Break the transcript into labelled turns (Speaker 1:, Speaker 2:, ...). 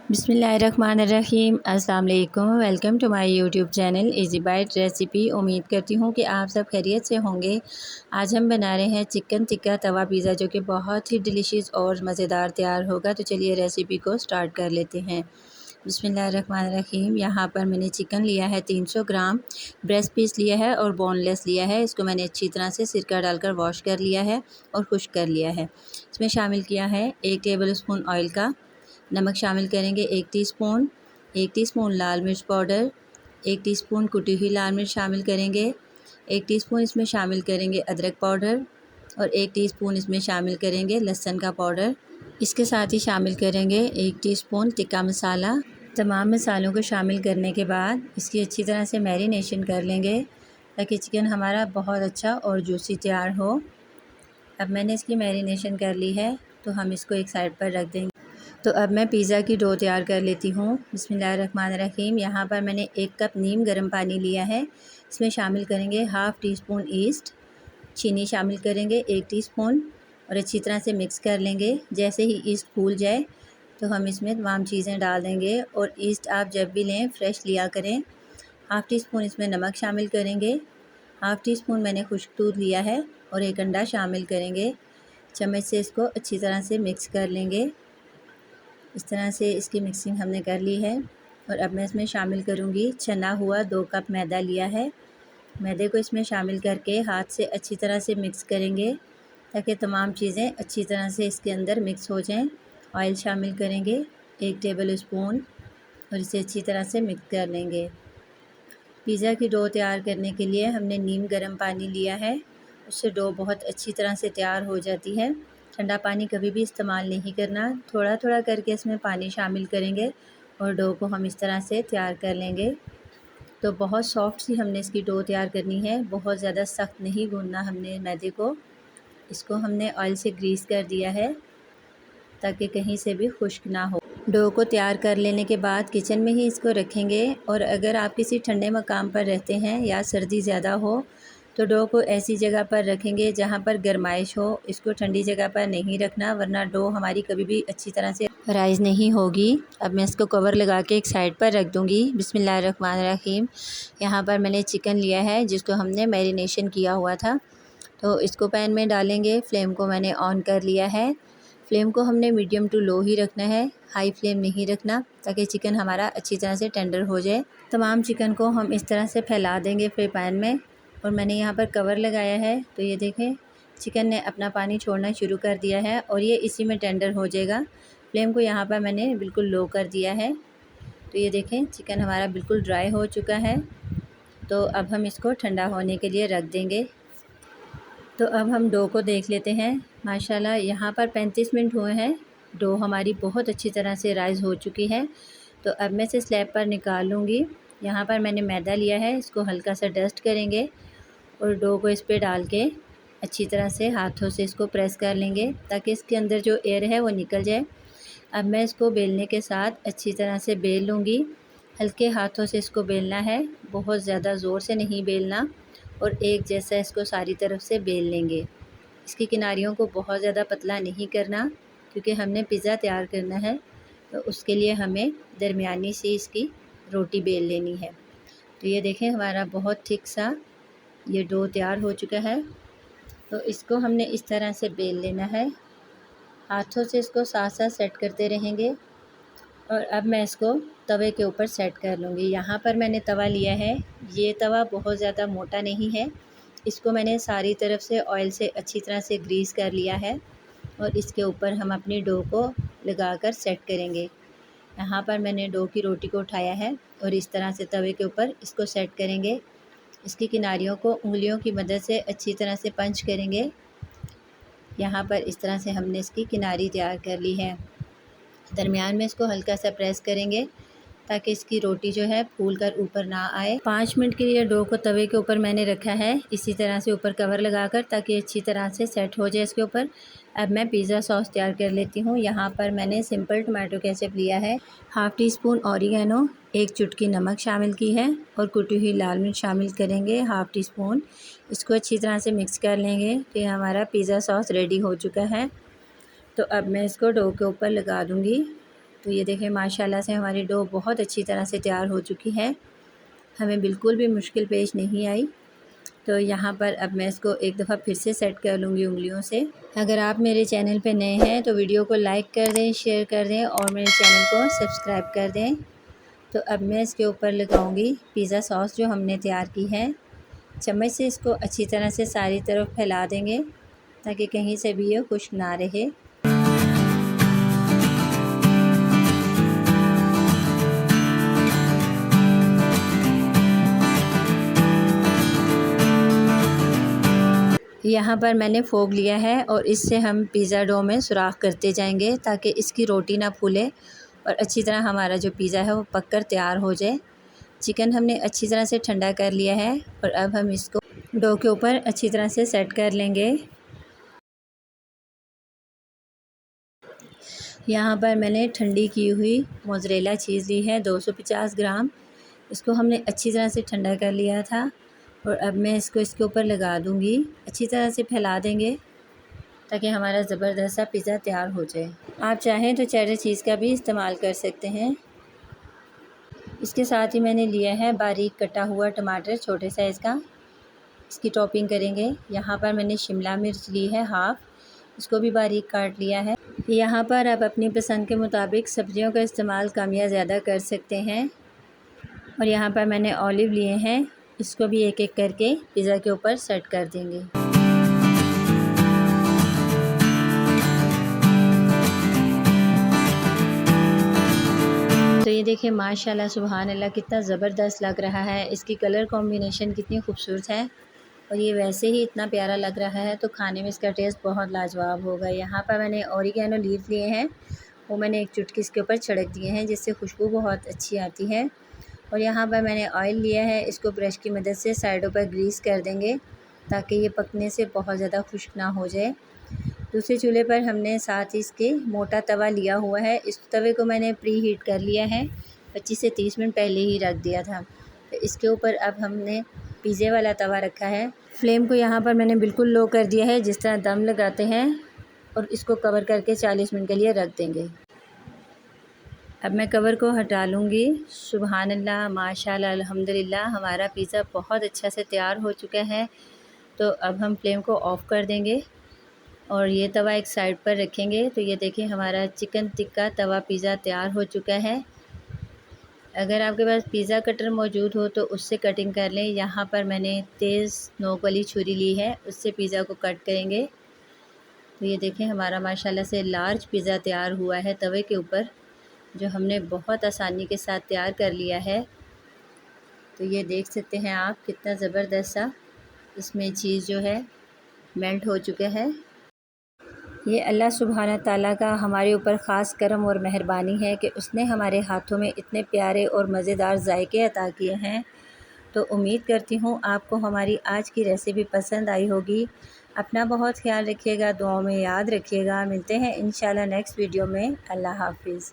Speaker 1: बिस्मिल्लाहिर्रहमानिर्रहीम। अस्सलाम वालेकुम। Welcome to my YouTube channel easy bite recipe. उम्मीद करती हूँ कि आप सब खैरियत से होंगे। आज हम बना रहे हैं चिकन टिक्का तवा पिज़्ज़ा, जो कि बहुत ही डिलीशियस और मज़ेदार तैयार होगा। तो चलिए रेसिपी को स्टार्ट कर लेते हैं। बिस्मिल्लाहिर्रहमानिर्रहीम। यहाँ पर मैंने चिकन लिया है 300 ग्राम, ब्रेस्ट पीस लिया है और बोनलेस लिया है। इसको मैंने अच्छी तरह से सिरका डालकर वॉश कर लिया है और खुश्क कर लिया है। इसमें शामिल किया है 1 टेबल स्पून ऑयल का, नमक शामिल करेंगे 1 टीस्पून लाल मिर्च पाउडर, 1 टीस्पून कुटी हुई लाल मिर्च शामिल करेंगे, 1 टीस्पून इसमें शामिल करेंगे अदरक पाउडर और 1 टीस्पून इसमें शामिल करेंगे लहसुन का पाउडर। इसके साथ ही शामिल करेंगे 1 टीस्पून टिक्का मसाला। तमाम मसालों को शामिल करने के बाद इसकी अच्छी तरह से मैरिनेशन कर लेंगे ताकि चिकन हमारा बहुत अच्छा और जूसी तैयार हो। अब मैंने इसकी मैरिनेशन कर ली है, तो हम इसको एक साइड पर रख देंगे। तो अब मैं पिज़्ज़ा की डो तैयार कर लेती हूँ। बिस्मिल्लाहिर्रहमानिर्रहीम। यहाँ पर मैंने 1 कप नीम गर्म पानी लिया है। इसमें शामिल करेंगे हाफ़ टी स्पून ईस्ट, चीनी शामिल करेंगे 1 टीस्पून और अच्छी तरह से मिक्स कर लेंगे। जैसे ही ईस्ट फूल जाए तो हम इसमें तमाम चीज़ें डाल देंगे। और ईस्ट आप जब भी लें फ्रेश लिया करें। हाफ़ टी स्पून इसमें नमक शामिल करेंगे, हाफ़ टी स्पून मैंने खुश्क दूध लिया है और 1 अंडा शामिल करेंगे। चम्मच से इसको अच्छी तरह से मिक्स कर लेंगे। इस तरह से इसकी मिक्सिंग हमने कर ली है। और अब मैं इसमें शामिल करूँगी छना हुआ 2 कप मैदा लिया है। मैदे को इसमें शामिल करके हाथ से अच्छी तरह से मिक्स करेंगे ताकि तमाम चीज़ें अच्छी तरह से इसके अंदर मिक्स हो जाएं। ऑयल शामिल करेंगे 1 टेबल स्पून और इसे अच्छी तरह से मिक्स कर लेंगे। पिज़्ज़ा की डो तैयार करने के लिए हमने नीम गर्म पानी लिया है, उससे डो बहुत अच्छी तरह से तैयार हो जाती है। ठंडा पानी कभी भी इस्तेमाल नहीं करना, थोड़ा थोड़ा करके इसमें पानी शामिल करेंगे और डो को हम इस तरह से तैयार कर लेंगे। तो बहुत सॉफ्ट सी हमने इसकी डो तैयार करनी है, बहुत ज़्यादा सख्त नहीं गूंदना हमने मैदे को। इसको हमने ऑयल से ग्रीस कर दिया है ताकि कहीं से भी खुश्क ना हो। डो को तैयार कर लेने के बाद किचन में ही इसको रखेंगे। और अगर आप किसी ठंडे मकाम पर रहते हैं या सर्दी ज़्यादा हो तो डो को ऐसी जगह पर रखेंगे जहां पर गर्माइश हो। इसको ठंडी जगह पर नहीं रखना, वरना डो हमारी कभी भी अच्छी तरह से राइज़ नहीं होगी। अब मैं इसको कवर लगा के एक साइड पर रख दूंगी। बिस्मिल्लाहिर्रहमानिर्रहीम। यहाँ पर मैंने चिकन लिया है जिसको हमने मैरिनेशन किया हुआ था, तो इसको पैन में डालेंगे। फ्लेम को मैंने ऑन कर लिया है। फ्लेम को हमने मीडियम टू लो ही रखना है, हाई फ्लेम नहीं रखना, ताकि चिकन हमारा अच्छी तरह से टेंडर हो जाए। तमाम चिकन को हम इस तरह से फैला देंगे फ्राई पैन में। और मैंने यहाँ पर कवर लगाया है, तो ये देखें चिकन ने अपना पानी छोड़ना शुरू कर दिया है और ये इसी में टेंडर हो जाएगा। फ्लेम को यहाँ पर मैंने बिल्कुल लो कर दिया है। तो ये देखें चिकन हमारा बिल्कुल ड्राई हो चुका है। तो अब हम इसको ठंडा होने के लिए रख देंगे। तो अब हम डो को देख लेते हैं। माशाल्लाह यहाँ पर 35 मिनट हुए हैं। डो हमारी बहुत अच्छी तरह से राइज़ हो चुकी है। तो अब मैं इसे स्लैब पर निकाल लूँगी। यहाँ पर मैंने मैदा लिया है, इसको हल्का सा डस्ट करेंगे और डो को इस पे डाल के अच्छी तरह से हाथों से इसको प्रेस कर लेंगे ताकि इसके अंदर जो एयर है वो निकल जाए। अब मैं इसको बेलने के साथ अच्छी तरह से बेल लूँगी। हल्के हाथों से इसको बेलना है, बहुत ज़्यादा ज़ोर से नहीं बेलना। और एक जैसा इसको सारी तरफ से बेल लेंगे। इसकी किनारियों को बहुत ज़्यादा पतला नहीं करना, क्योंकि हमने पिज़्ज़ा तैयार करना है, तो उसके लिए हमें दरमियानी सी इसकी रोटी बेल लेनी है। तो ये देखें हमारा बहुत थिक सा ये डो तैयार हो चुका है। तो इसको हमने इस तरह से बेल लेना है, हाथों से इसको साथ साथ सेट करते रहेंगे। और अब मैं इसको तवे के ऊपर सेट कर लूँगी। यहाँ पर मैंने तवा लिया है, ये तवा बहुत ज़्यादा मोटा नहीं है। इसको मैंने सारी तरफ से ऑयल से अच्छी तरह से ग्रीस कर लिया है और इसके ऊपर हम अपनी डो को लगाकर सेट करेंगे। यहाँ पर मैंने डो की रोटी को उठाया है और इस तरह से तवे के ऊपर इसको सेट करेंगे। इसकी किनारियों को उंगलियों की मदद से अच्छी तरह से पंच करेंगे। यहाँ पर इस तरह से हमने इसकी किनारी तैयार कर ली है। दरमियान में इसको हल्का सा प्रेस करेंगे ताकि इसकी रोटी जो है फूल कर ऊपर ना आए। 5 मिनट के लिए डो को तवे के ऊपर मैंने रखा है, इसी तरह से ऊपर कवर लगाकर, ताकि अच्छी तरह से सेट हो जाए इसके ऊपर। अब मैं पिज़्ज़ा सॉस तैयार कर लेती हूँ। यहाँ पर मैंने सिंपल टमाटो केचप लिया है, हाफ़ टी स्पून ऑरिगेनो, 1 चुटकी नमक शामिल की है और कुटी हुई लाल मिर्च शामिल करेंगे हाफ़ टी स्पून। इसको अच्छी तरह से मिक्स कर लेंगे। तो हमारा पिज़्ज़ा सॉस रेडी हो चुका है। तो अब मैं इसको डो के ऊपर लगा दूँगी। तो ये देखें माशाल्लाह से हमारी डो बहुत अच्छी तरह से तैयार हो चुकी है, हमें बिल्कुल भी मुश्किल पेश नहीं आई। तो यहाँ पर अब मैं इसको एक दफ़ा फिर से सेट कर लूँगी उंगलियों से। अगर आप मेरे चैनल पे नए हैं तो वीडियो को लाइक कर दें, शेयर कर दें और मेरे चैनल को सब्सक्राइब कर दें। तो अब मैं इसके ऊपर लगाऊंगी पिज़्ज़ा सॉस जो हमने तैयार की है। चम्मच से इसको अच्छी तरह से सारी तरफ फैला देंगे ताकि कहीं से भी ये खुश्क ना रहे। यहाँ पर मैंने फोक लिया है और इससे हम पिज़्ज़ा डो में सुराख करते जाएंगे ताकि इसकी रोटी ना फूले और अच्छी तरह हमारा जो पिज़्ज़ा है वो पककर तैयार हो जाए। चिकन हमने अच्छी तरह से ठंडा कर लिया है और अब हम इसको डो के ऊपर अच्छी तरह से सेट कर लेंगे। यहाँ पर मैंने ठंडी की हुई मोज़रेला चीज़ ली है 250 ग्राम। इसको हमने अच्छी तरह से ठंडा कर लिया था और अब मैं इसको इसके ऊपर लगा दूँगी। अच्छी तरह से फैला देंगे ताकि हमारा ज़बरदस्त सा पिज़्ज़ा तैयार हो जाए। आप चाहें तो चेडर चीज़ का भी इस्तेमाल कर सकते हैं। इसके साथ ही मैंने लिया है बारीक कटा हुआ टमाटर छोटे साइज़ का, इसकी टॉपिंग करेंगे। यहाँ पर मैंने शिमला मिर्च ली है हाफ़, इसको भी बारीक काट लिया है। यहाँ पर आप अपनी पसंद के मुताबिक सब्जियों का इस्तेमाल कम या ज़्यादा कर सकते हैं। और यहाँ पर मैंने ऑलिव लिए हैं, इसको भी एक एक करके पिज़्ज़ा के ऊपर सेट कर देंगे। तो ये देखिए माशाल्लाह सुभान अल्लाह कितना ज़बरदस्त लग रहा है, इसकी कलर कॉम्बिनेशन कितनी खूबसूरत है और ये वैसे ही इतना प्यारा लग रहा है तो खाने में इसका टेस्ट बहुत लाजवाब होगा। यहाँ पर मैंने ओरिगेनो लीफ लिए हैं, वो मैंने एक चुटकी इसके ऊपर छिड़क दिए हैं जिससे खुशबू बहुत अच्छी आती है। और यहाँ पर मैंने ऑयल लिया है, इसको ब्रश की मदद से साइडों पर ग्रीस कर देंगे ताकि ये पकने से बहुत ज़्यादा खुश्क ना हो जाए। दूसरे चूल्हे पर हमने साथ ही इसके मोटा तवा लिया हुआ है, इस तवे को मैंने प्री हीट कर लिया है, 25 से 30 मिनट पहले ही रख दिया था। तो इसके ऊपर अब हमने पिज़्ज़े वाला तवा रखा है। फ्लेम को यहाँ पर मैंने बिल्कुल लो कर दिया है जिस तरह दम लगाते हैं और इसको कवर करके 40 मिनट के लिए रख देंगे। अब मैं कवर को हटा लूँगी। सुभान अल्लाह माशाल्लाह अल्हम्दुलिल्लाह हमारा पिज़्ज़ा बहुत अच्छा से तैयार हो चुका है। तो अब हम फ्लेम को ऑफ़ कर देंगे और ये तवा एक साइड पर रखेंगे। तो ये देखिए हमारा चिकन टिक्का तवा पिज़्ज़ा तैयार हो चुका है। अगर आपके पास पिज़्ज़ा कटर मौजूद हो तो उससे कटिंग कर लें। यहाँ पर मैंने तेज़ नोक वाली छुरी ली है, उससे पिज़्ज़ा को कट करेंगे। तो ये देखें हमारा माशाल्लाह से लार्ज पिज़्ज़ा तैयार हुआ है तवे के ऊपर, जो हमने बहुत आसानी के साथ तैयार कर लिया है। तो ये देख सकते हैं आप कितना ज़बरदस्त सा इसमें चीज़ जो है मेल्ट हो चुका है। ये अल्लाह सुब्हाना ताला का हमारे ऊपर ख़ास करम और मेहरबानी है कि उसने हमारे हाथों में इतने प्यारे और मज़ेदार जायके अता किए हैं। तो उम्मीद करती हूँ आपको हमारी आज की रेसिपी पसंद आई होगी। अपना बहुत ख्याल रखिएगा, दुआओं में याद रखिएगा। मिलते हैं इंशाल्लाह नेक्स्ट वीडियो में। अल्लाह हाफ़िज़।